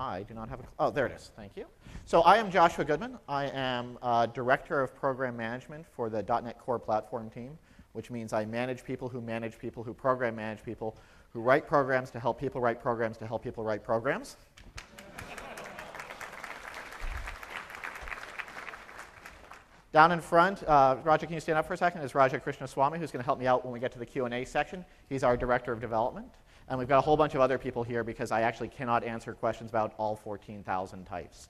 I do not have a, oh, there it is, thank you. So I am Joshua Goodman. I am Director of Program Management for the .NET Core Platform team, which means I manage people who program manage people, who write programs to help people write programs to help people write programs. Down in front, Raja, can you stand up for a second, is Raja Krishnaswamy, who's going to help me out when we get to the Q&A section. He's our Director of Development. And we've got a whole bunch of other people here because I actually cannot answer questions about all 14,000 types.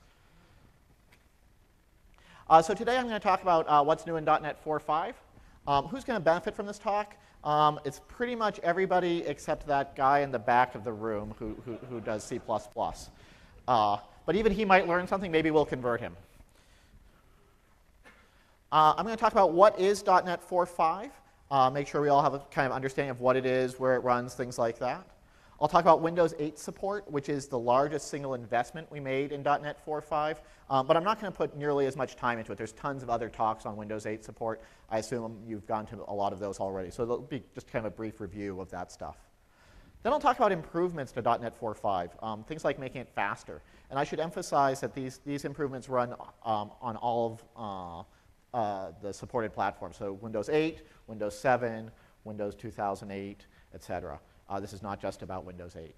So today I'm going to talk about what's new in .NET 4.5. Who's going to benefit from this talk? It's pretty much everybody except that guy in the back of the room who does C++. But even he might learn something. Maybe we'll convert him. I'm going to talk about what is .NET 4.5. Make sure we all have a kind of understanding of what it is, where it runs, things like that. I'll talk about Windows 8 support, which is the largest single investment we made in .NET 4.5. But I'm not going to put nearly as much time into it. There's tons of other talks on Windows 8 support. I assume you've gone to a lot of those already. So it'll be just kind of a brief review of that stuff. Then I'll talk about improvements to .NET 4.5, things like making it faster. And I should emphasize that these improvements run on all of the supported platforms. So Windows 8, Windows 7, Windows 2008, et cetera. This is not just about Windows 8.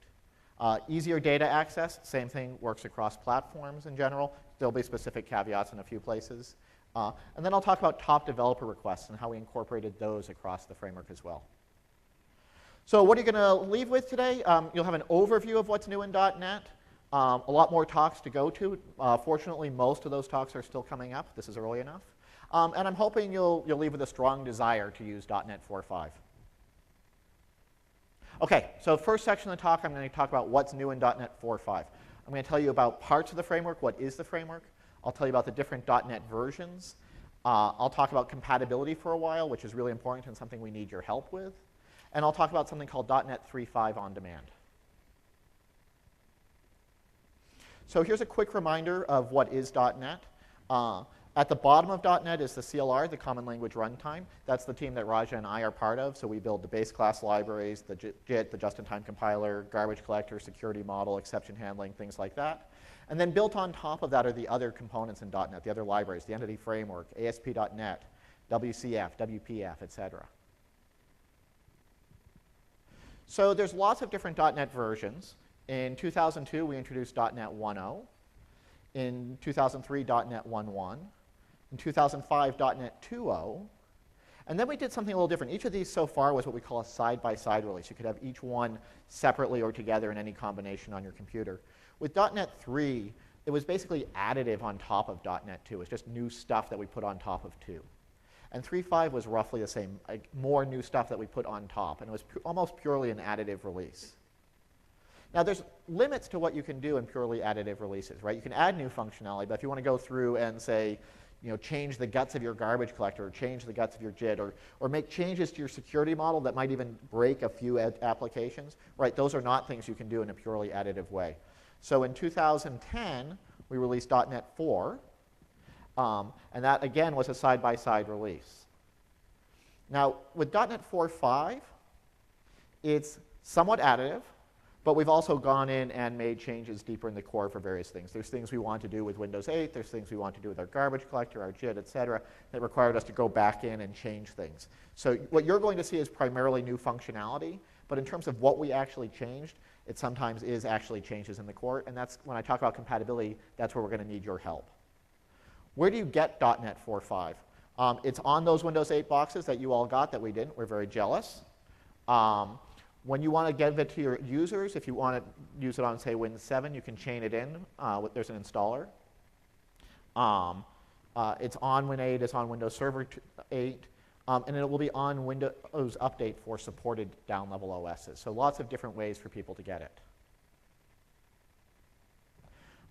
Easier data access, same thing, works across platforms in general. There'll be specific caveats in a few places. And then I'll talk about top developer requests and how we incorporated those across the framework as well. So what are you going to leave with today? You'll have an overview of what's new in .NET. A lot more talks to go to. Fortunately, most of those talks are still coming up. This is early enough. And I'm hoping you'll leave with a strong desire to use .NET 4.5. OK, so first section of the talk, I'm going to talk about what's new in .NET 4.5. I'm going to tell you about parts of the framework, what is the framework. I'll tell you about the different .NET versions. I'll talk about compatibility for a while, which is really important and something we need your help with. And I'll talk about something called .NET 3.5 on demand. So here's a quick reminder of what is .NET. At the bottom of .NET is the CLR, the Common Language Runtime. That's the team that Raja and I are part of. So we build the base class libraries, the JIT, the just-in-time compiler, garbage collector, security model, exception handling, things like that. And then built on top of that are the other components in .NET, the other libraries, the entity framework, ASP.NET, WCF, WPF, et cetera. So there's lots of different .NET versions. In 2002, we introduced .NET 1.0. In 2003, .NET 1.1. In 2005, .NET 2.0. And then we did something a little different. Each of these so far was what we call a side-by-side release. You could have each one separately or together in any combination on your computer. With .NET 3, it was basically additive on top of .NET 2. It's just new stuff that we put on top of 2. And 3.5 was roughly the same, like more new stuff that we put on top. And it was almost purely an additive release. Now, there's limits to what you can do in purely additive releases, right? You can add new functionality, but if you want to go through and say, change the guts of your garbage collector, or change the guts of your JIT, or make changes to your security model that might even break a few applications, right? Those are not things you can do in a purely additive way. So in 2010, we released .NET 4, and that, again, was a side-by-side release. Now, with .NET 4.5, it's somewhat additive. But we've also gone in and made changes deeper in the core for various things. There's things we want to do with Windows 8. There's things we want to do with our garbage collector, our JIT, et cetera, that required us to go back in and change things. So what you're going to see is primarily new functionality. But in terms of what we actually changed, it sometimes is actually changes in the core. And that's when I talk about compatibility, that's where we're going to need your help. Where do you get .NET 4.5? It's on those Windows 8 boxes that you all got that we didn't. We're very jealous. When you want to give it to your users, if you want to use it on, say, Win 7, you can chain it in. There's an installer. It's on Win 8. It's on Windows Server 8. And it will be on Windows Update for supported down-level OSs. So lots of different ways for people to get it.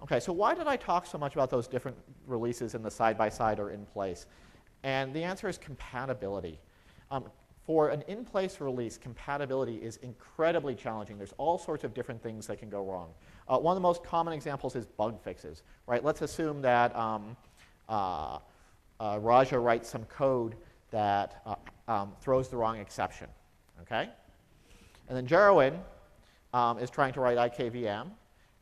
OK, so why did I talk so much about those different releases in the side-by-side or in place? And the answer is compatibility. For an in-place release, compatibility is incredibly challenging. There's all sorts of different things that can go wrong. One of the most common examples is bug fixes, right? Let's assume that Raja writes some code that throws the wrong exception, okay? And then Jarwin is trying to write IKVM,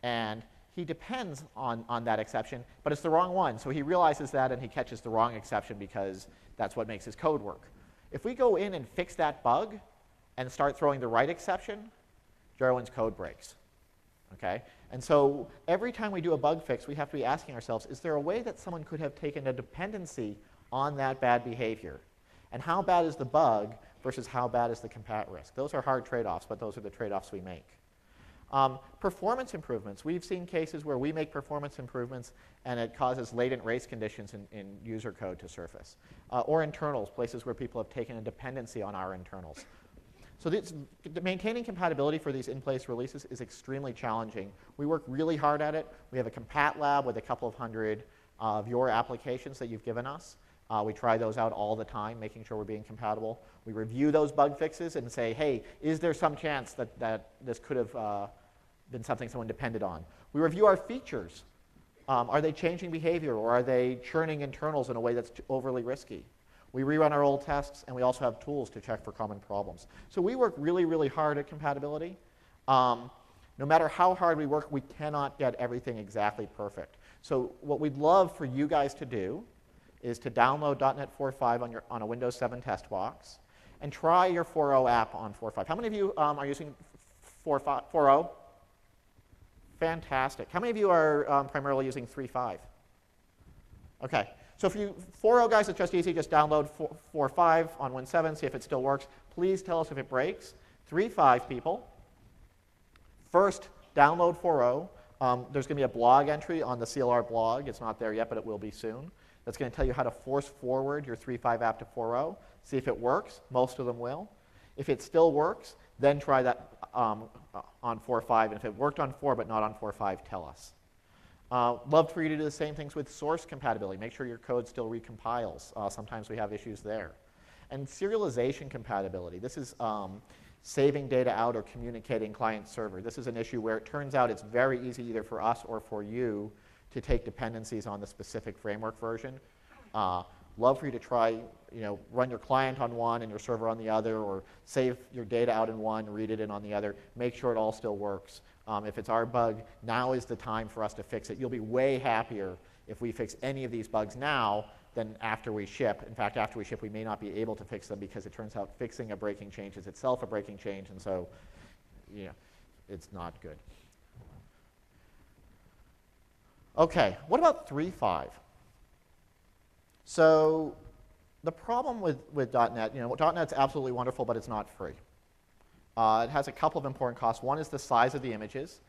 and he depends on that exception, but it's the wrong one. So he realizes that and he catches the wrong exception because that's what makes his code work. If we go in and fix that bug and start throwing the right exception, Darwin's code breaks. Okay? And so every time we do a bug fix, we have to be asking ourselves, is there a way that someone could have taken a dependency on that bad behavior? And how bad is the bug versus how bad is the compat risk? Those are hard trade-offs, but those are the trade-offs we make. Performance improvements. We've seen cases where we make performance improvements and it causes latent race conditions in user code to surface. Or internals, places where people have taken a dependency on our internals. So maintaining compatibility for these in-place releases is extremely challenging. We work really hard at it. We have a compat lab with a couple of hundred of your applications that you've given us. We try those out all the time, making sure we're being compatible. We review those bug fixes and say, hey, is there some chance that this could have been something someone depended on? We review our features. Are they changing behavior, or are they churning internals in a way that's overly risky? We rerun our old tests, and we also have tools to check for common problems. So we work really, really hard at compatibility. No matter how hard we work, we cannot get everything exactly perfect. So what we'd love for you guys to do is to download .NET 4.5 on a Windows 7 test box and try your 4.0 app on 4.5. How many of you are using 4.0? Fantastic. How many of you are primarily using 3.5? Okay. So for you 4.0 guys, it's just easy. Just download 4.5 on Win 7, see if it still works. Please tell us if it breaks. 3.5 people, first download 4.0. There's going to be a blog entry on the CLR blog. It's not there yet, but it will be soon. That's going to tell you how to force forward your 3.5 app to 4.0. See if it works. Most of them will. If it still works, then try that on 4.5. And if it worked on 4 but not on 4.5, tell us. Love for you to do the same things with source compatibility. Make sure your code still recompiles. Sometimes we have issues there. And serialization compatibility. This is saving data out or communicating client-server. This is an issue where it turns out it's very easy either for us or for you to take dependencies on the specific framework version. Love for you to try, run your client on one and your server on the other, or save your data out in one, read it in on the other. Make sure it all still works. If it's our bug, now is the time for us to fix it. You'll be way happier if we fix any of these bugs now than after we ship. In fact, after we ship, we may not be able to fix them because it turns out fixing a breaking change is itself a breaking change, and so it's not good. Okay, what about 3.5? So the problem with .NET, .NET's absolutely wonderful, but it's not free. It has a couple of important costs. One is the size of the images.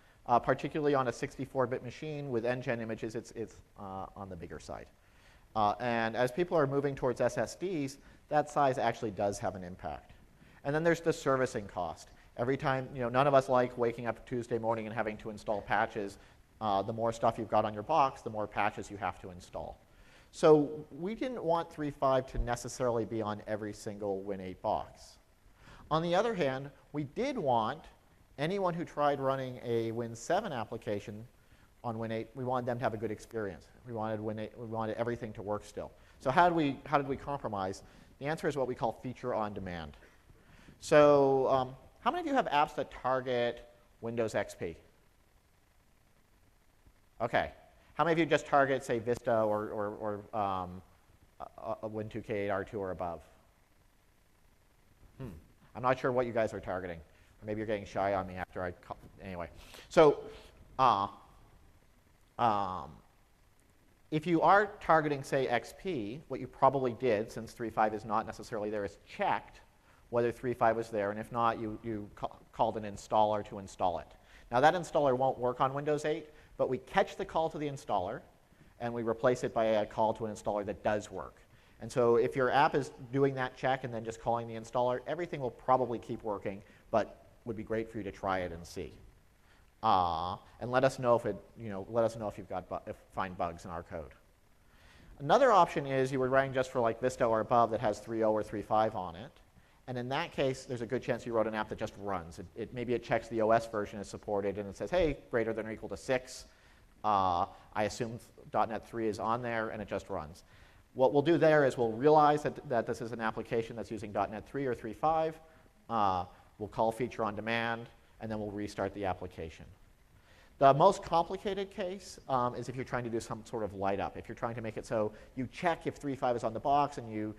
Particularly on a 64-bit machine with NGen images, it's on the bigger side. And as people are moving towards SSDs, that size actually does have an impact. And then there's the servicing cost. Every time, none of us like waking up Tuesday morning and having to install patches. The more stuff you've got on your box, the more patches you have to install. So we didn't want 3.5 to necessarily be on every single Win8 box. On the other hand, we did want anyone who tried running a Win 7 application on Win8, we wanted them to have a good experience. We wanted everything to work still. So how did we compromise? The answer is what we call feature on demand. So how many of you have apps that target Windows XP? Okay. How many of you just target, say, Vista or a Win2K8 R2 or above? I'm not sure what you guys are targeting. Or maybe you're getting shy on me after I call. Anyway. So if you are targeting, say, XP, what you probably did, since 3.5 is not necessarily there, is checked whether 3.5 was there. And if not, you called an installer to install it. Now, that installer won't work on Windows 8. But we catch the call to the installer, and we replace it by a call to an installer that does work. And so if your app is doing that check and then just calling the installer, everything will probably keep working, but would be great for you to try it and see. And let us know if you find bugs in our code. Another option is you were writing just for like Vista or above that has 3.0 or 3.5 on it. And in that case, there's a good chance you wrote an app that just runs. Maybe it checks the OS version is supported, and it says, hey, greater than or equal to 6. I assume .NET 3 is on there, and it just runs. What we'll do there is we'll realize that this is an application that's using .NET 3 or 3.5. We'll call feature on demand, and then we'll restart the application. The most complicated case is if you're trying to do some sort of light up. If you're trying to make it so you check if 3.5 is on the box and you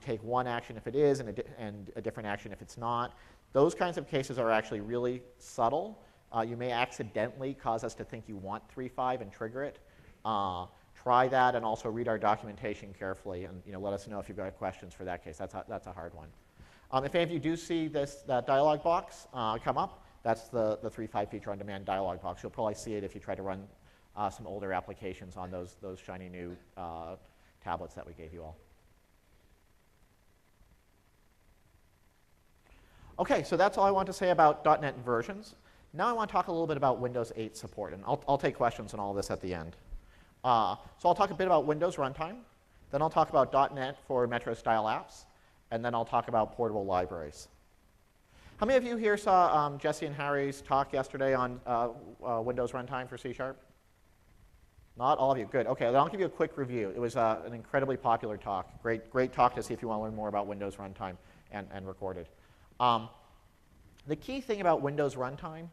take one action if it is and a different action if it's not. Those kinds of cases are actually really subtle. You may accidentally cause us to think you want 3.5 and trigger it. Try that and also read our documentation carefully and let us know if you've got questions for that case. That's a hard one. If any of you do see that dialog box come up, that's the 3.5 feature on demand dialog box. You'll probably see it if you try to run some older applications on those shiny new tablets that we gave you all. Okay, so that's all I want to say about .NET versions. Now I want to talk a little bit about Windows 8 support, and I'll take questions on all this at the end. So I'll talk a bit about Windows runtime, then I'll talk about .NET for Metro-style apps, and then I'll talk about portable libraries. How many of you here saw Jesse and Harry's talk yesterday on Windows runtime for C#? Not all of you. Good. Okay, then I'll give you a quick review. It was an incredibly popular talk. Great talk to see if you want to learn more about Windows runtime and recorded. The key thing about Windows runtime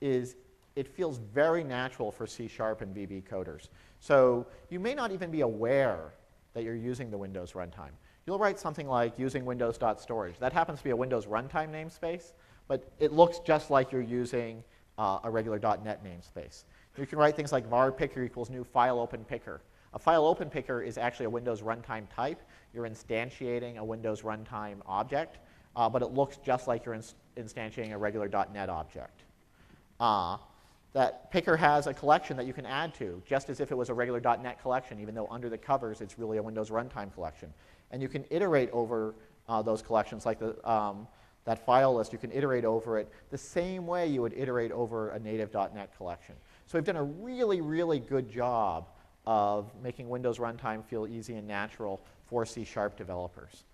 is it feels very natural for C# and VB coders. So you may not even be aware that you're using the Windows runtime. You'll write something like using windows.storage. That happens to be a Windows runtime namespace, but it looks just like you're using a regular .NET namespace. You can write things like var picker equals new file open picker. A file open picker is actually a Windows runtime type. You're instantiating a Windows runtime object, but it looks just like you're instantiating a regular .NET object. That picker has a collection that you can add to, just as if it was a regular .NET collection, even though under the covers it's really a Windows runtime collection. And you can iterate over those collections, like that file list. You can iterate over it the same way you would iterate over a native .NET collection. So we've done a really, really good job of making Windows runtime feel easy and natural for C# developers.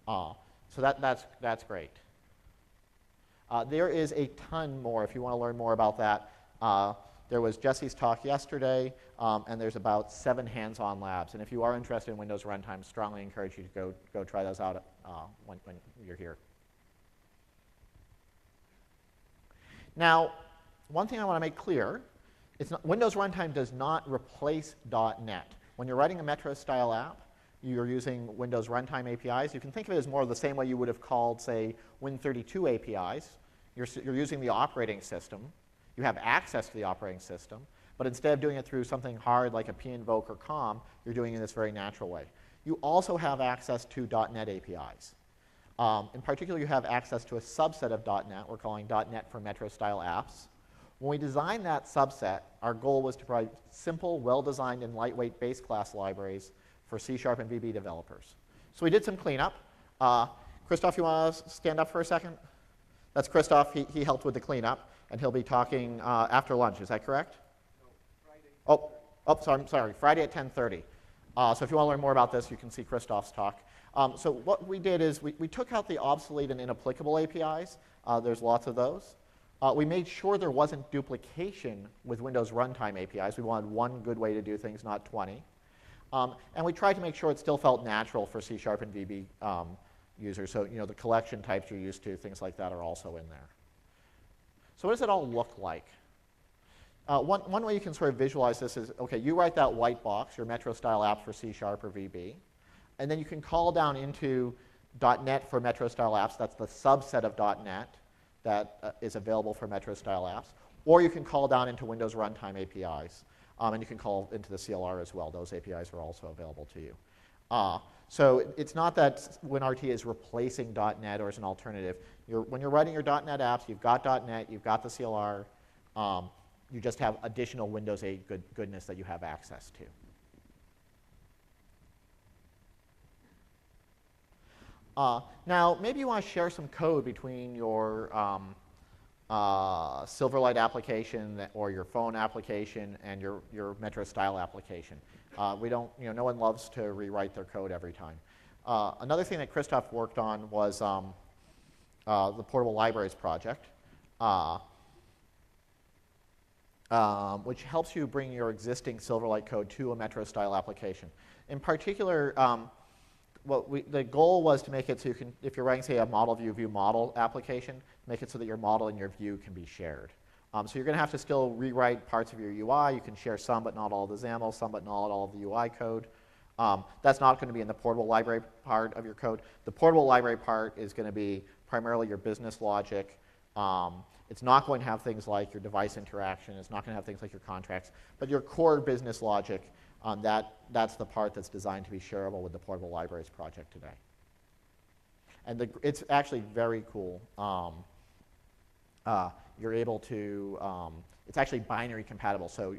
So that's great. There is a ton more if you want to learn more about that. There was Jesse's talk yesterday, and there's about 7 hands-on labs. And if you are interested in Windows runtime, strongly encourage you to go try those out when you're here. Now, one thing I want to make clear, Windows runtime does not replace .NET. When you're writing a Metro-style app, you're using Windows runtime APIs. You can think of it as more of the same way you would have called, say, Win32 APIs. You're using the operating system. You have access to the operating system, but instead of doing it through something hard like a pinvoke or COM, you're doing it in this very natural way. You also have access to .NET APIs. In particular, you have access to a subset of .NET we're calling .NET for Metro-style apps. When we designed that subset, our goal was to provide simple, well-designed, and lightweight base class libraries for C# and VB developers. So we did some cleanup. Christoph, you want to stand up for a second? That's Christoph. He helped with the cleanup, and he'll be talking after lunch. Is that correct? No, Friday. Sorry. Friday at 10:30. So if you want to learn more about this, you can see Christoph's talk. So what we did is we took out the obsolete and inapplicable APIs. There's lots of those. We made sure there wasn't duplication with Windows runtime APIs. We wanted one good way to do things, not 20. And we tried to make sure it still felt natural for C# and VB users. So the collection types you're used to, things like that are also in there. So what does it all look like? One way you can sort of visualize this is, okay, you write that white box, your Metro-style app for C# or VB, and then you can call down into .NET for Metro-style apps. That's the subset of .NET that is available for Metro-style apps. Or you can call down into Windows runtime APIs. And you can call into the CLR as well. Those APIs are also available to you. So it's not that WinRT is replacing .NET or as an alternative. When you're writing your .NET apps, you've got .NET, you've got the CLR. You just have additional Windows 8 goodness that you have access to. Now, maybe you want to share some code between your Silverlight application or your phone application and your Metro-style application. No one loves to rewrite their code every time. Another thing that Christoph worked on was the Portable Libraries project, which helps you bring your existing Silverlight code to a Metro-style application. In particular, the goal was to make it so you can, if you're writing, say, a model view model application, make it so that your model and your view can be shared. So you're going to have to still rewrite parts of your UI. You can share some but not all of the XAML, some but not all of the UI code. That's not going to be in the portable library part of your code. The portable library part is going to be primarily your business logic. It's not going to have things like your device interaction. It's not going to have things like your contracts. But your core business logic, that's the part that's designed to be shareable with the portable libraries project today. And it's actually very cool. You're able to, it's actually binary compatible. So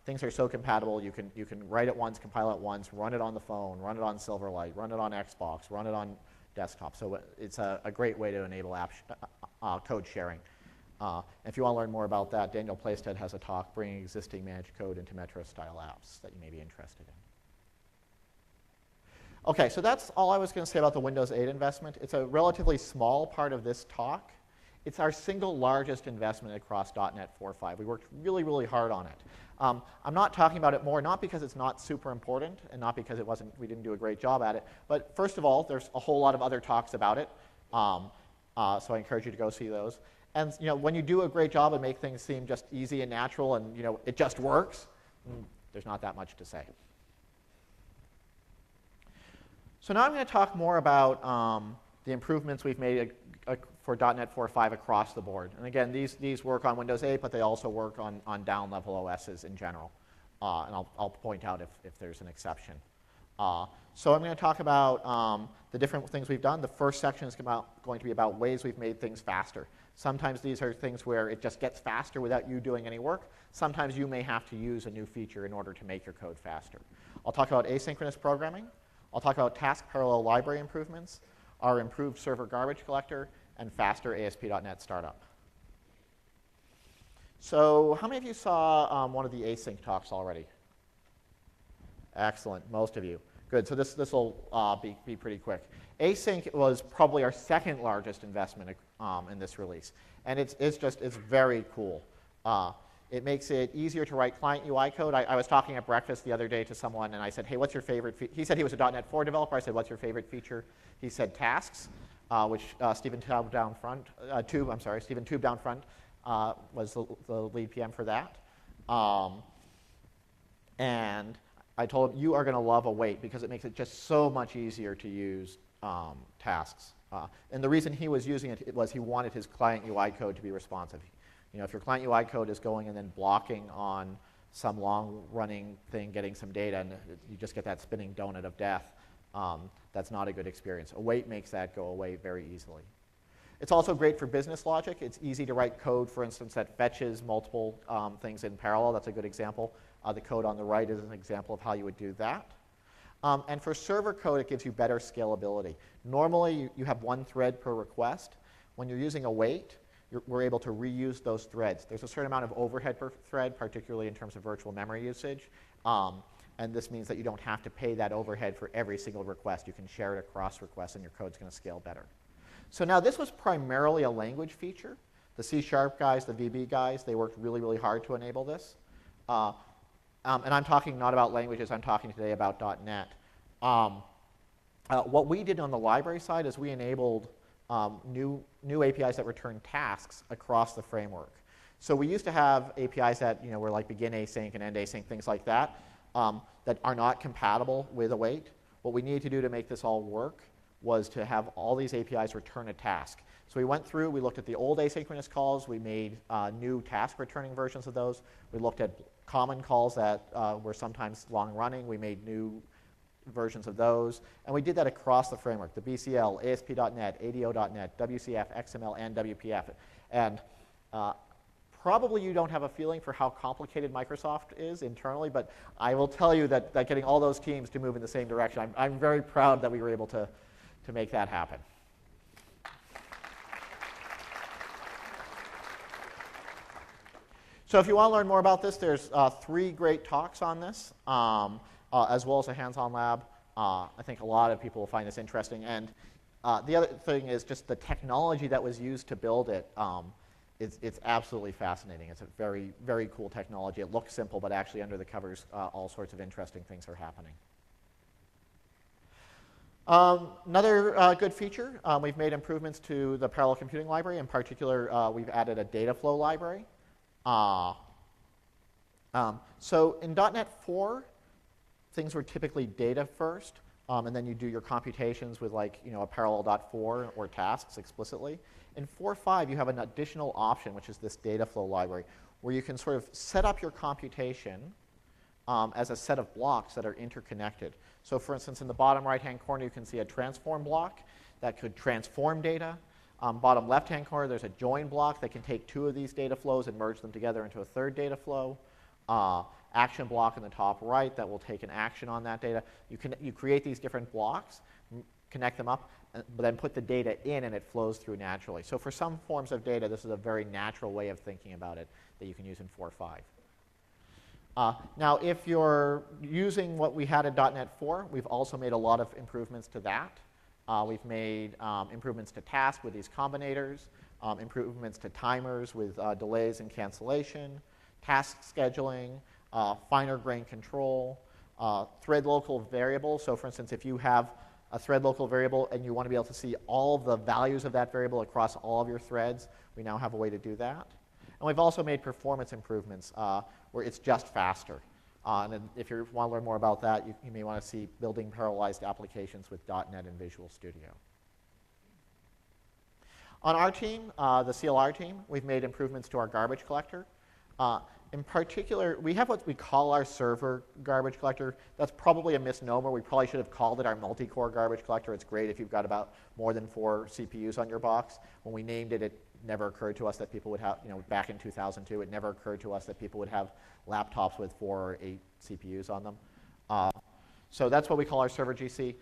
things are so compatible, you can write it once, compile it once, run it on the phone, run it on Silverlight, run it on Xbox, run it on desktop. So it's a great way to enable code sharing. If you want to learn more about that, Daniel Plaisted has a talk, Bringing Existing Managed Code into Metro-Style Apps, that you may be interested in. Okay, so that's all I was going to say about the Windows 8 investment. It's a relatively small part of this talk. It's our single largest investment across .NET 4.5. We worked really, really hard on it. I'm not talking about it more, not because it's not super important and not because we didn't do a great job at it, but first of all, there's a whole lot of other talks about it, so I encourage you to go see those. And when you do a great job and make things seem just easy and natural and it just works, there's not that much to say. So now I'm going to talk more about the improvements we've made for .NET 4.5 across the board. And again, these work on Windows 8, but they also work on down-level OSs in general. And I'll point out if there's an exception. So I'm going to talk about the different things we've done. The first section is going to be about ways we've made things faster. Sometimes these are things where it just gets faster without you doing any work. Sometimes you may have to use a new feature in order to make your code faster. I'll talk about asynchronous programming. I'll talk about task parallel library improvements, our improved server garbage collector, and faster ASP.NET startup. So how many of you saw one of the async talks already? Excellent, most of you. Good, so this will be pretty quick. Async was probably our second largest investment in this release. And it's very cool. It makes it easier to write client UI code. I was talking at breakfast the other day to someone, and I said, hey, what's your favorite feature? He said he was a .NET 4 developer. I said, what's your favorite feature? He said tasks, which Stephen Toub down front was the lead PM for that. And I told him, you are going to love Await because it makes it just so much easier to use tasks. And the reason he was using it was he wanted his client UI code to be responsive. If your client UI code is going and then blocking on some long-running thing, getting some data, and you just get that spinning donut of death, that's not a good experience. Await makes that go away very easily. It's also great for business logic. It's easy to write code, for instance, that fetches multiple things in parallel. That's a good example. The code on the right is an example of how you would do that. And for server code, it gives you better scalability. Normally, you have one thread per request. When you're using Await, we're able to reuse those threads. There's a certain amount of overhead per thread, particularly in terms of virtual memory usage. And this means that you don't have to pay that overhead for every single request. You can share it across requests, and your code's going to scale better. So now this was primarily a language feature. The C# guys, the VB guys, they worked really, really hard to enable this. And I'm talking not about languages. I'm talking today about .NET. What we did on the library side is we enabled new APIs that return tasks across the framework. So we used to have APIs that were like begin async and end async, things like that, that are not compatible with Await. What we needed to do to make this all work was to have all these APIs return a task. So we went through, we looked at the old asynchronous calls, we made new task returning versions of those. We looked at common calls that were sometimes long running. We made new versions of those. And we did that across the framework, the BCL, ASP.NET, ADO.NET, WCF, XML, and WPF. And probably you don't have a feeling for how complicated Microsoft is internally, but I will tell you that getting all those teams to move in the same direction, I'm very proud that we were able to make that happen. So if you want to learn more about this, there's 3 great talks on this, as well as a hands-on lab. I think a lot of people will find this interesting. And the other thing is just the technology that was used to build it. It's absolutely fascinating. It's a very, very cool technology. It looks simple, but actually under the covers, all sorts of interesting things are happening. Another good feature, we've made improvements to the parallel computing library. In particular, we've added a data flow library. Uh, so in .NET 4, things were typically data first, and then you do your computations with like a parallel.4 or tasks explicitly. In 4.5, you have an additional option, which is this data flow library, where you can sort of set up your computation as a set of blocks that are interconnected. So for instance, in the bottom right-hand corner, you can see a transform block that could transform data. Bottom left-hand corner, there's a join block that can take two of these data flows and merge them together into a third data flow. Action block in the top right that will take an action on that data. You create these different blocks, connect them up, but then put the data in and it flows through naturally. So for some forms of data, this is a very natural way of thinking about it that you can use in 4.5. Now, if you're using what we had in .NET 4, we've also made a lot of improvements to that. We've made improvements to tasks with these combinators, improvements to timers with delays and cancellation, task scheduling, finer grained control, thread local variables. So for instance, if you have a thread local variable and you want to be able to see all of the values of that variable across all of your threads, we now have a way to do that. And we've also made performance improvements where it's just faster. And then if you want to learn more about that, you may want to see building parallelized applications with .NET and Visual Studio. On our team, the CLR team, we've made improvements to our garbage collector. In particular, we have what we call our server garbage collector. That's probably a misnomer. We probably should have called it our multi-core garbage collector. It's great if you've got about more than 4 CPUs on your box. When we named it, it never occurred to us that people would have, back in 2002, it never occurred to us that people would have laptops with 4 or 8 CPUs on them. So that's what we call our server GC.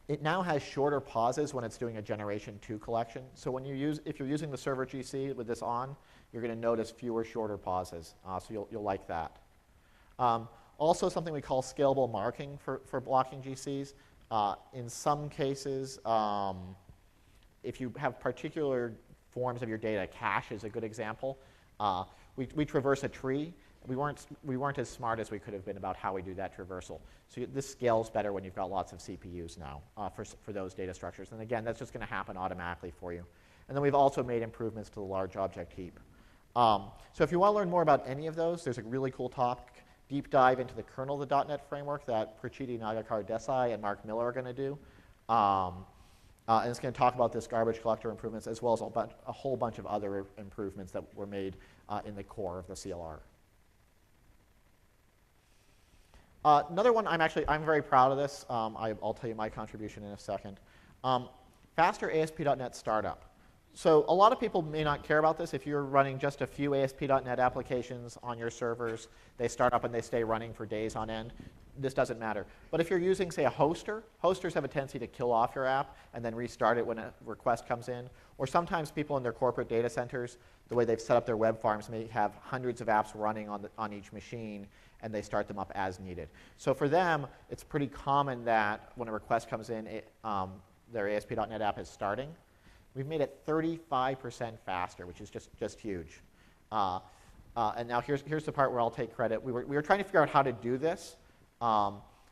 It now has shorter pauses when it's doing a generation 2 collection. So if you're using the server GC with this on, you're going to notice fewer shorter pauses. So you'll like that. Also, something we call scalable marking for blocking GCs. In some cases, if you have particular forms of your data, cache is a good example. We traverse a tree. We weren't as smart as we could have been about how we do that traversal. So this scales better when you've got lots of CPUs now for those data structures. And again, that's just going to happen automatically for you. And then we've also made improvements to the large object heap. So if you want to learn more about any of those, there's a really cool talk, deep dive into the kernel of the .NET framework that Prachiti Nagakar Desai and Mark Miller are going to do. And it's going to talk about this garbage collector improvements as well as a whole bunch of other improvements that were made in the core of the CLR. Another one, I'm very proud of this. I'll tell you my contribution in a second. Faster ASP.NET startup. So a lot of people may not care about this. If you're running just a few ASP.NET applications on your servers, they start up and they stay running for days on end. This doesn't matter. But if you're using, say, a hoster, hosters have a tendency to kill off your app and then restart it when a request comes in. Or sometimes people in their corporate data centers, the way they've set up their web farms, may have hundreds of apps running on each machine, and they start them up as needed. So for them, it's pretty common that when a request comes in, their ASP.NET app is starting. We've made it 35% faster, which is just huge. And now here's the part where I'll take credit. We were trying to figure out how to do this.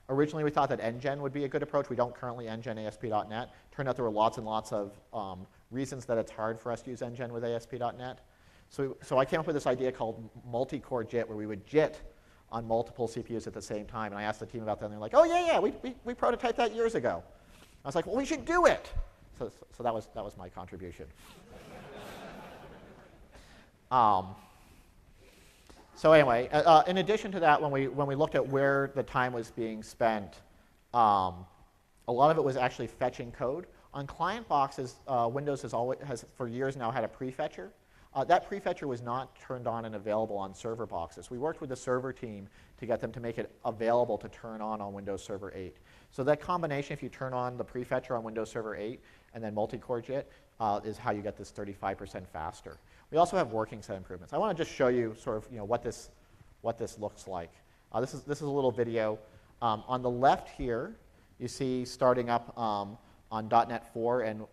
Originally, we thought that NGen would be a good approach. We don't currently NGen ASP.NET. Turned out there were lots and lots of reasons that it's hard for us to use NGen with ASP.NET. So I came up with this idea called multi-core JIT, where we would JIT on multiple CPUs at the same time. And I asked the team about that, and they're like, oh, yeah, we prototyped that years ago. I was like, well, we should do it. So that was my contribution. So anyway, in addition to that, when we looked at where the time was being spent, a lot of it was actually fetching code. On client boxes, Windows has for years now had a prefetcher. That prefetcher was not turned on and available on server boxes. We worked with the server team to get them to make it available to turn on Windows Server 8. So that combination, if you turn on the prefetcher on Windows Server 8 and then multi-core JIT, is how you get this 35% faster. We also have working set improvements. I want to just show you sort of what this looks like. This is a little video. On the left here, you see starting up on .NET 4 and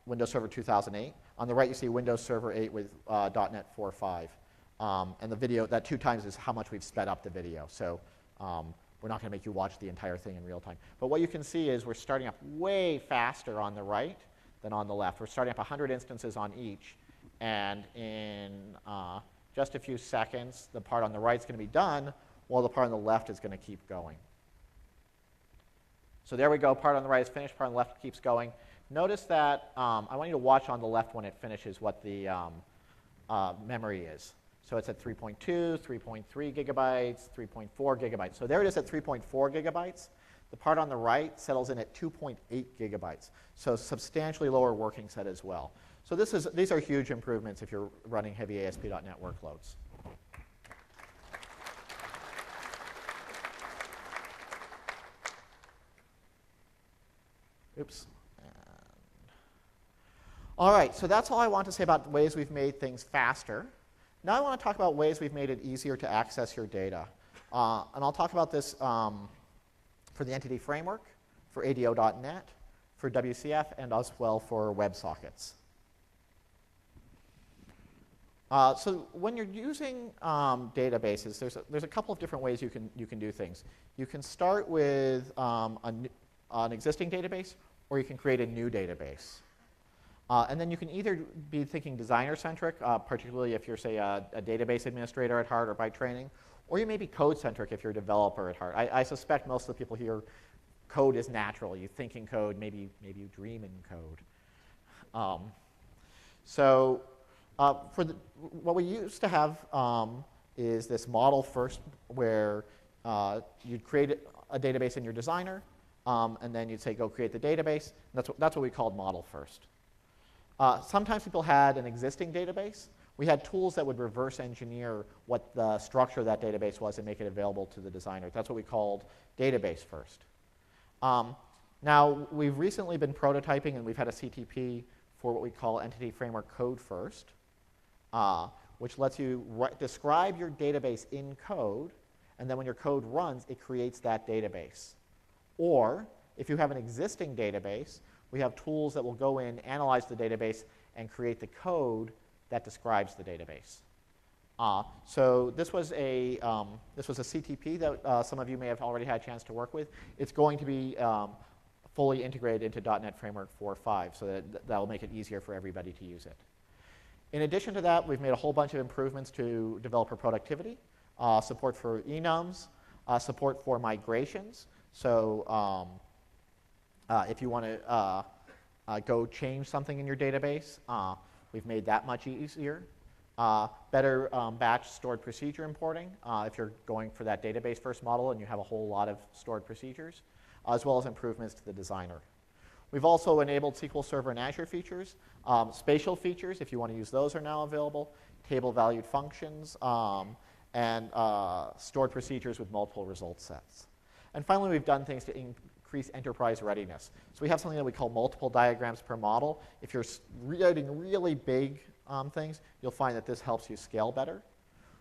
Windows Server 2008. On the right, you see Windows Server 8 with .NET 4.5. And the video, that 2 times is how much we've sped up the video. So we're not going to make you watch the entire thing in real time. But what you can see is we're starting up way faster on the right than on the left. We're starting up 100 instances on each. And in just a few seconds, the part on the right is going to be done, while the part on the left is going to keep going. So there we go. Part on the right is finished. Part on the left keeps going. Notice that I want you to watch on the left when it finishes what the memory is. So it's at 3.2, 3.3 gigabytes, 3.4 gigabytes. So there it is at 3.4 gigabytes. The part on the right settles in at 2.8 gigabytes. So substantially lower working set as well. So these are huge improvements if you're running heavy ASP.NET workloads. Oops. All right, so that's all I want to say about ways we've made things faster. Now I want to talk about ways we've made it easier to access your data. And I'll talk about this for the Entity Framework, for ADO.NET, for WCF, and as well for WebSockets. So when you're using databases, there's a couple of different ways you can do things. You can start with an existing database, or you can create a new database. And then you can either be thinking designer-centric, particularly if you're, say, a database administrator at heart or by training, or you may be code-centric if you're a developer at heart. I suspect most of the people here, code is natural. You think in code, maybe you dream in code. What we used to have is this model first, where you'd create a database in your designer, and then you'd say, go create the database. That's what we called model first. Sometimes people had an existing database. We had tools that would reverse engineer what the structure of that database was and make it available to the designer. That's what we called database first. Now, we've recently been prototyping, and we've had a CTP for what we call Entity Framework Code First, which lets you describe your database in code, and then when your code runs, it creates that database. Or, if you have an existing database, we have tools that will go in, analyze the database, and create the code that describes the database. So this was a CTP that some of you may have already had a chance to work with. It's going to be fully integrated into .NET Framework 4.5, so that will make it easier for everybody to use it. In addition to that, we've made a whole bunch of improvements to developer productivity, support for enums, support for migrations. So if you want to go change something in your database, we've made that much easier. Better batch stored procedure importing if you're going for that database first model and you have a whole lot of stored procedures, as well as improvements to the designer. We've also enabled SQL Server and Azure features. Spatial features, if you want to use those, are now available. Table valued functions, and stored procedures with multiple result sets. And finally, we've done things to increase enterprise readiness. So we have something that we call multiple diagrams per model. If you're writing really big things, you'll find that this helps you scale better.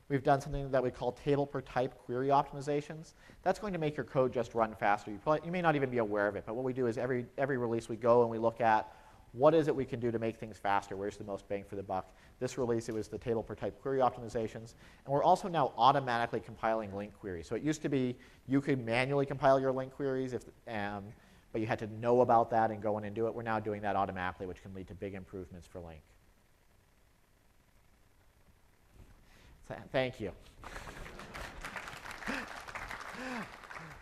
We've done something that we call table per type query optimizations. That's going to make your code just run faster. You may not even be aware of it, but what we do is every release we go and we look at what is it we can do to make things faster, where's the most bang for the buck. This release, it was the table per type query optimizations. And we're also now automatically compiling link queries. So it used to be you could manually compile your link queries, but you had to know about that and go in and do it. We're now doing that automatically, which can lead to big improvements for link. Thank you.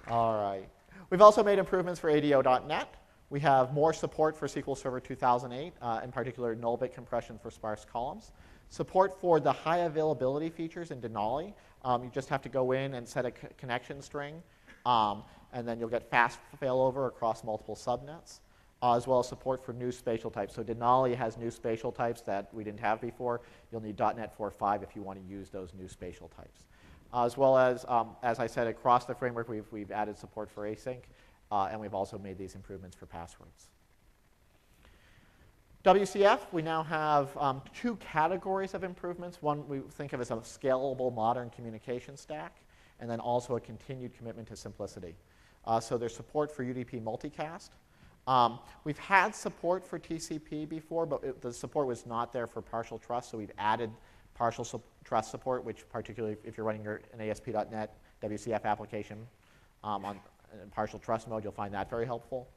All right. We've also made improvements for ADO.NET. We have more support for SQL Server 2008, in particular null bit compression for sparse columns. Support for the high availability features in Denali. You just have to go in and set a connection string, and then you'll get fast failover across multiple subnets, as well as support for new spatial types. So Denali has new spatial types that we didn't have before. You'll need .NET 4.5 if you want to use those new spatial types. As well as I said, across the framework, we've added support for async. And we've also made these improvements for passwords. WCF, we now have two categories of improvements. One we think of as a scalable modern communication stack, and then also a continued commitment to simplicity. So there's support for UDP multicast. We've had support for TCP before, but the support was not there for partial trust, so we've added partial trust support, which particularly if you're running an ASP.NET WCF application on partial trust mode, you'll find that very helpful.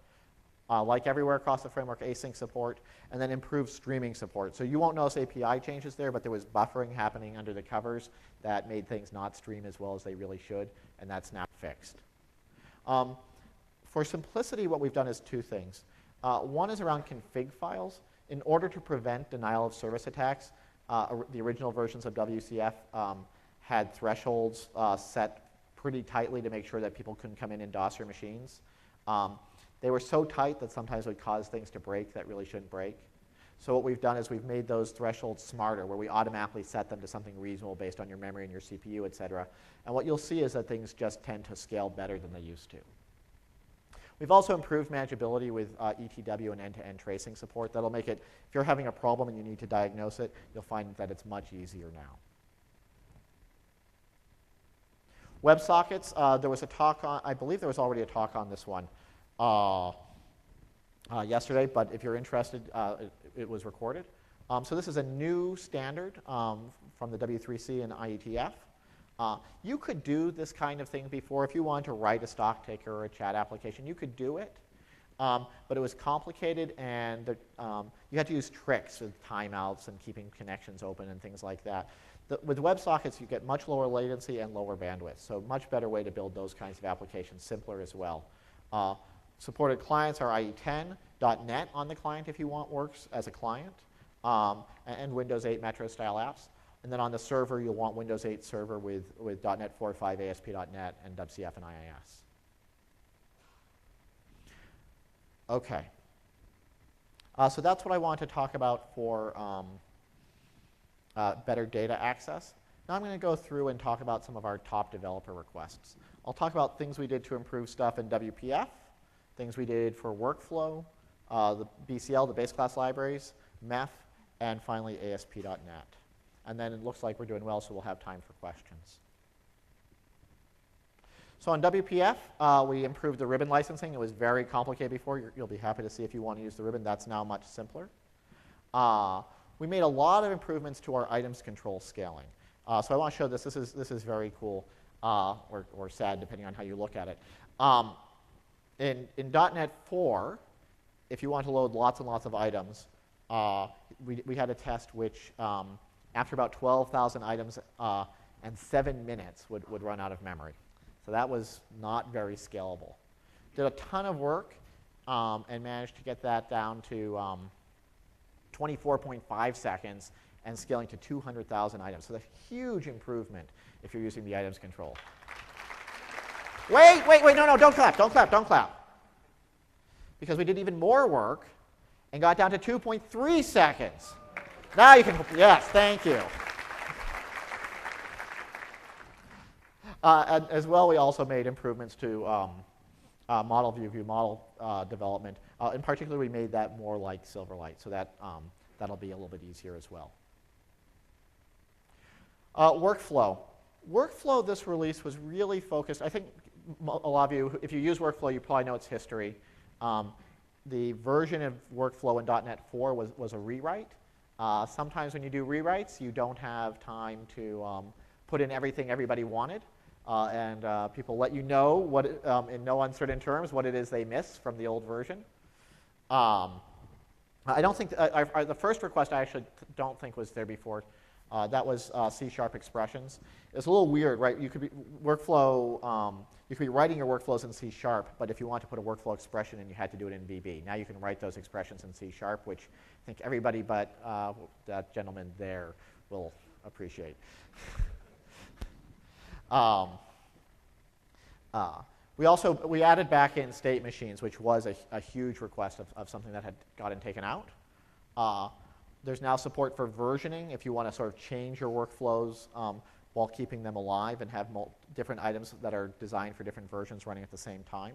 like everywhere across the framework, async support, and then improved streaming support. So you won't notice API changes there, but there was buffering happening under the covers that made things not stream as well as they really should, and that's now fixed. For simplicity, what we've done is two things. One is around config files. In order to prevent denial of service attacks, the original versions of WCF had thresholds set pretty tightly to make sure that people couldn't come in and DOS your machines. They were so tight that sometimes it would cause things to break that really shouldn't break. So what we've done is we've made those thresholds smarter, where we automatically set them to something reasonable based on your memory and your CPU, et cetera. And what you'll see is that things just tend to scale better than they used to. We've also improved manageability with ETW and end-to-end tracing support. That'll make it, if you're having a problem and you need to diagnose it, you'll find that it's much easier now. WebSockets, there was a talk on, I believe there was already a talk on this one yesterday, but if you're interested, it was recorded. So this is a new standard from the W3C and IETF. You could do this kind of thing before. If you wanted to write a stock ticker or a chat application, you could do it. But it was complicated, and you had to use tricks with timeouts and keeping connections open and things like that. With WebSockets, you get much lower latency and lower bandwidth, so much better way to build those kinds of applications, simpler as well. Supported clients are IE10, .NET on the client if you want works as a client, and Windows 8 Metro-style apps. And then on the server, you'll want Windows 8 Server with .NET 4.5, ASP.NET, and WCF and IIS. Okay. So that's what I want to talk about for better data access. Now I'm going to go through and talk about some of our top developer requests. I'll talk about things we did to improve stuff in WPF, things we did for workflow, the BCL, the base class libraries, MEF, and finally ASP.NET. And then it looks like we're doing well, so we'll have time for questions. So on WPF, we improved the ribbon licensing. It was very complicated before. You'll be happy to see if you want to use the ribbon. That's now much simpler. We made a lot of improvements to our items control scaling. So I want to show this. This is very cool, or sad, depending on how you look at it. In .NET 4, if you want to load lots and lots of items, we had a test which, after about 12,000 items and 7 minutes, would run out of memory. So that was not very scalable. Did a ton of work and managed to get that down to 24.5 seconds and scaling to 200,000 items. So that's a huge improvement if you're using the items control. Wait, no, don't clap. Because we did even more work and got down to 2.3 seconds. Now you can, yes, thank you. And as well, we also made improvements to model view model development. In particular, we made that more like Silverlight, so that that'll be a little bit easier as well. Workflow. Workflow, this release was really focused. I think a lot of you, if you use Workflow, you probably know its history. The version of Workflow in .NET 4 was a rewrite. Sometimes when you do rewrites, you don't have time to put in everything everybody wanted. And people let you know what, in no uncertain terms, what it is they miss from the old version. I don't think, the first request I actually don't think was there before. That was C# expressions. It's a little weird, right? You could be workflow, you could be writing your workflows in C#, but if you want to put a workflow expression in, you had to do it in VB. Now you can write those expressions in C#, which I think everybody but that gentleman there will appreciate. We added back-end state machines, which was a huge request of something that had gotten taken out. There's now support for versioning if you want to sort of change your workflows while keeping them alive and have different items that are designed for different versions running at the same time.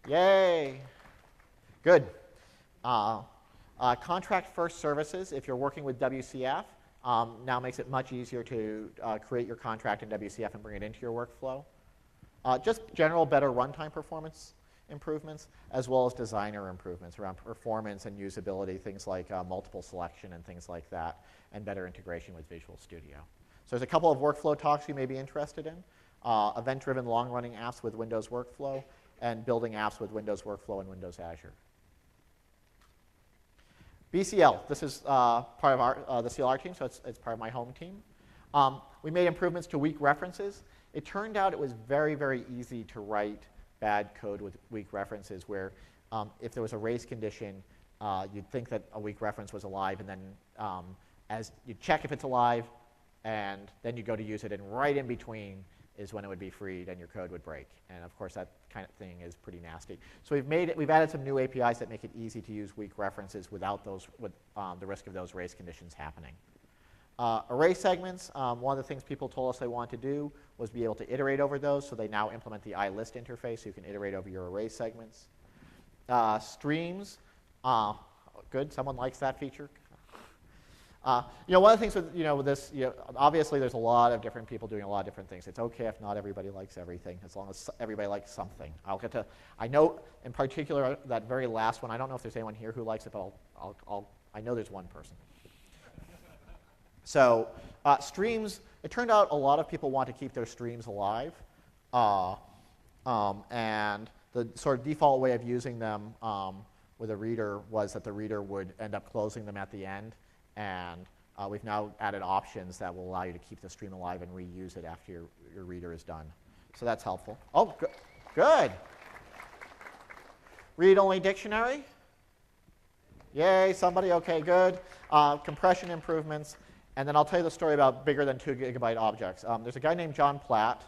Yay! Good. Contract first services, if you're working with WCF, now makes it much easier to create your contract in WCF and bring it into your workflow. Just general better runtime performance improvements, as well as designer improvements around performance and usability, things like multiple selection and things like that, and better integration with Visual Studio. So there's a couple of workflow talks you may be interested in. Event-driven long-running apps with Windows Workflow, and building apps with Windows Workflow and Windows Azure. BCL, this is part of the CLR team, so it's part of my home team. We made improvements to weak references. It turned out it was very, very easy to write bad code with weak references where if there was a race condition, you'd think that a weak reference was alive, and then as you check if it's alive, and then you go to use it, and right in between is when it would be freed and your code would break. And of course, that kind of thing is pretty nasty. So we've added some new APIs that make it easy to use weak references without the risk of those race conditions happening. Array segments, one of the things people told us they wanted to do was be able to iterate over those, so they now implement the iList interface so you can iterate over your array segments. Streams, good, someone likes that feature. One of the things with this, obviously there's a lot of different people doing a lot of different things. It's okay if not everybody likes everything, as long as everybody likes something. I know in particular that very last one, I don't know if there's anyone here who likes it, but I know there's one person. So streams, it turned out a lot of people want to keep their streams alive. And the sort of default way of using them with a reader was that the reader would end up closing them at the end. And we've now added options that will allow you to keep the stream alive and reuse it after your reader is done. So that's helpful. Oh, good. Read-only dictionary. Yay, somebody, okay, good. Compression improvements. And then I'll tell you the story about bigger than 2 GB objects. There's a guy named John Platt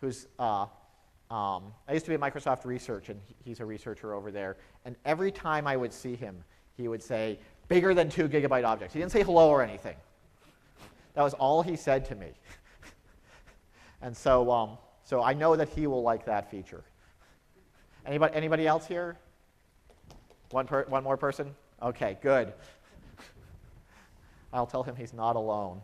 who's, I used to be at Microsoft Research, and he's a researcher over there. And every time I would see him, he would say, bigger than 2 GB objects. He didn't say hello or anything. That was all he said to me. And so, so I know that he will like that feature. Anybody else here? One more person? Okay, good. I'll tell him he's not alone.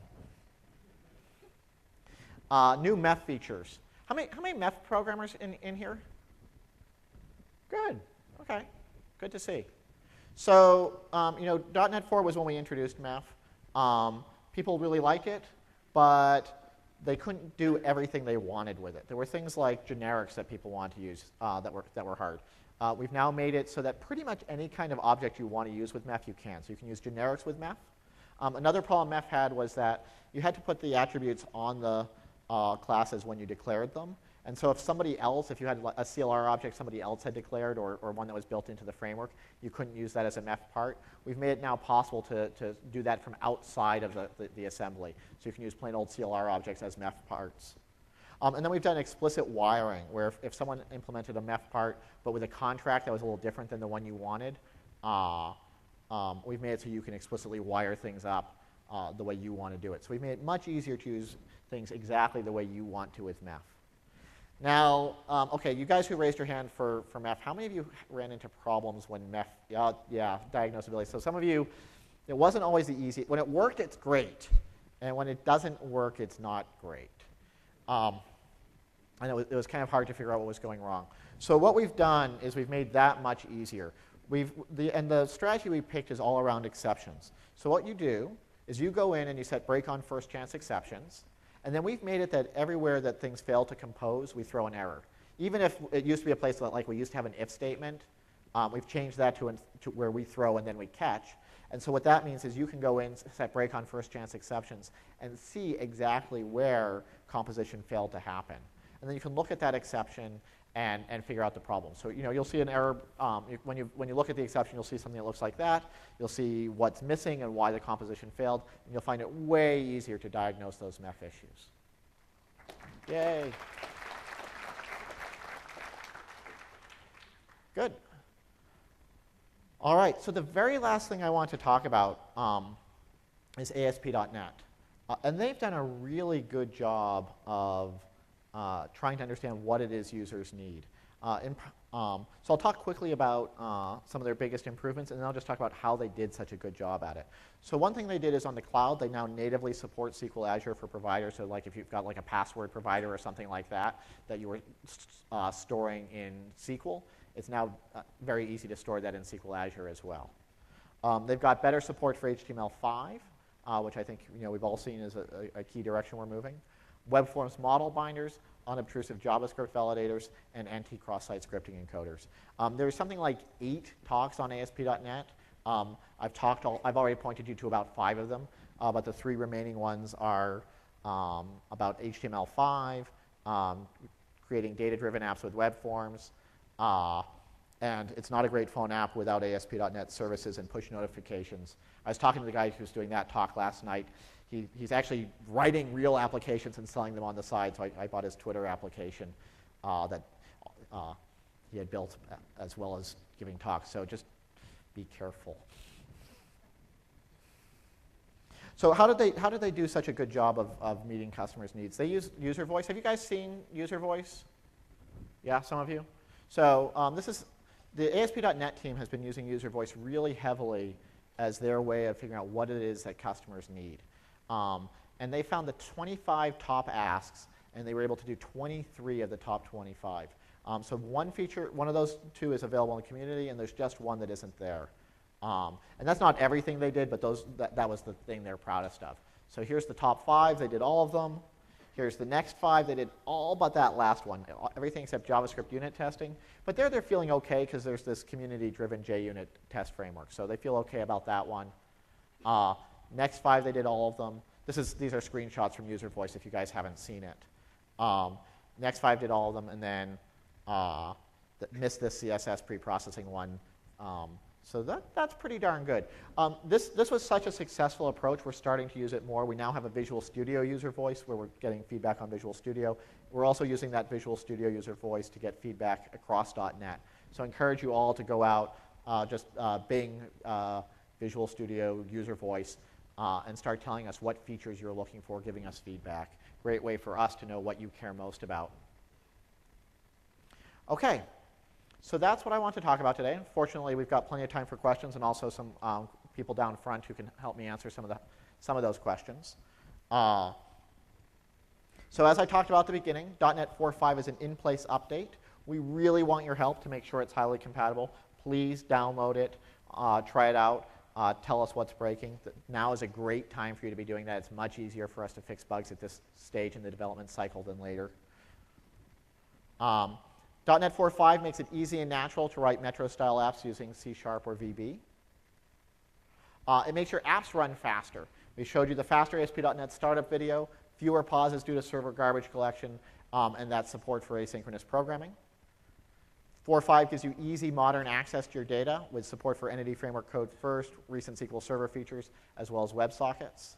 New MEF features. How many MEF programmers in here? Good. Okay. Good to see. So, .NET 4 was when we introduced MEF. People really like it, but they couldn't do everything they wanted with it. There were things like generics that people wanted to use that were hard. We've now made it so that pretty much any kind of object you want to use with MEF, you can. So you can use generics with MEF. Another problem MEF had was that you had to put the attributes on the classes when you declared them. And so if somebody else, if you had a CLR object somebody else had declared or one that was built into the framework, you couldn't use that as a MEF part. We've made it now possible to do that from outside of the assembly. So you can use plain old CLR objects as MEF parts. And then we've done explicit wiring, where if someone implemented a MEF part, but with a contract that was a little different than the one you wanted, we've made it so you can explicitly wire things up the way you want to do it. So we've made it much easier to use things exactly the way you want to with MEF. Now, okay, you guys who raised your hand for MEF, how many of you ran into problems when MEF, yeah, diagnosability. So some of you, it wasn't always the easy. When it worked, it's great. And when it doesn't work, it's not great. And it was kind of hard to figure out what was going wrong. So what we've done is we've made that much easier. And the strategy we picked is all around exceptions. So what you do is you go in and you set break on first chance exceptions. And then we've made it that everywhere that things fail to compose, we throw an error. Even if it used to be a place that, like, we used to have an if statement, we've changed that to where we throw and then we catch. And so what that means is you can go in, set break on first chance exceptions, and see exactly where composition failed to happen. And then you can look at that exception and figure out the problem. So you'll see an error. When you look at the exception, you'll see something that looks like that. You'll see what's missing and why the composition failed. And you'll find it way easier to diagnose those MEF issues. Yay. Good. All right, so the very last thing I want to talk about is ASP.NET. And they've done a really good job of trying to understand what it is users need. So I'll talk quickly about some of their biggest improvements, and then I'll just talk about how they did such a good job at it. So one thing they did is on the cloud, they now natively support SQL Azure for providers. So like if you've got like a password provider or something like that you were storing in SQL, it's now very easy to store that in SQL Azure as well. They've got better support for HTML5, which I think we've all seen is a key direction we're moving. Web Forms model binders, unobtrusive JavaScript validators, and anti-cross-site scripting encoders. There's something like 8 talks on ASP.NET. I've already pointed you to about 5 of them, but the 3 remaining ones are about HTML5, creating data-driven apps with web forms, and it's not a great phone app without ASP.NET services and push notifications. I was talking to the guy who was doing that talk last night. He's actually writing real applications and selling them on the side, so I bought his Twitter application that he had built as well as giving talks, so just be careful. So how did they do such a good job of meeting customers' needs? They use user voice. Have you guys seen user voice? Yeah, some of you? So the ASP.NET team has been using user voice really heavily as their way of figuring out what it is that customers need. And they found the 25 top asks, and they were able to do 23 of the top 25. So one of those 2 is available in the community, and there's just one that isn't there. And that's not everything they did, but that was the thing they're proudest of. So here's the top 5. They did all of them. Here's the next 5. They did all but that last one, everything except JavaScript unit testing. But they're feeling OK because there's this community-driven JUnit test framework. So they feel OK about that one. Next 5, they did all of them. These are screenshots from user voice if you guys haven't seen it. Next 5 did all of them, and then missed this CSS preprocessing one. So that's pretty darn good. This was such a successful approach, we're starting to use it more. We now have a Visual Studio user voice where we're getting feedback on Visual Studio. We're also using that Visual Studio user voice to get feedback across .NET. So I encourage you all to go out, just Bing Visual Studio user voice, and start telling us what features you're looking for, giving us feedback. Great way for us to know what you care most about. OK. So that's what I want to talk about today. Fortunately, we've got plenty of time for questions and also some people down front who can help me answer some of those questions. So as I talked about at the beginning, .NET 4.5 is an in-place update. We really want your help to make sure it's highly compatible. Please download it, try it out, tell us what's breaking. Now is a great time for you to be doing that. It's much easier for us to fix bugs at this stage in the development cycle than later. .NET 4.5 makes it easy and natural to write Metro-style apps using C# or VB. It makes your apps run faster. We showed you the faster ASP.NET startup video, fewer pauses due to server garbage collection, and that support for asynchronous programming. 4.5 gives you easy, modern access to your data with support for Entity Framework Code First, recent SQL Server features, as well as WebSockets.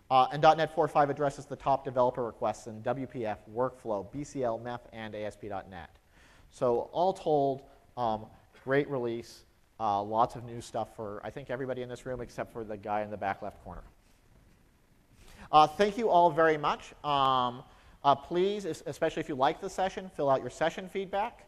And .NET 4.5 addresses the top developer requests in WPF, Workflow, BCL, MEF, and ASP.NET. So all told, great release. Lots of new stuff for, I think, everybody in this room except for the guy in the back left corner. Thank you all very much. Please, especially if you like the session, fill out your session feedback.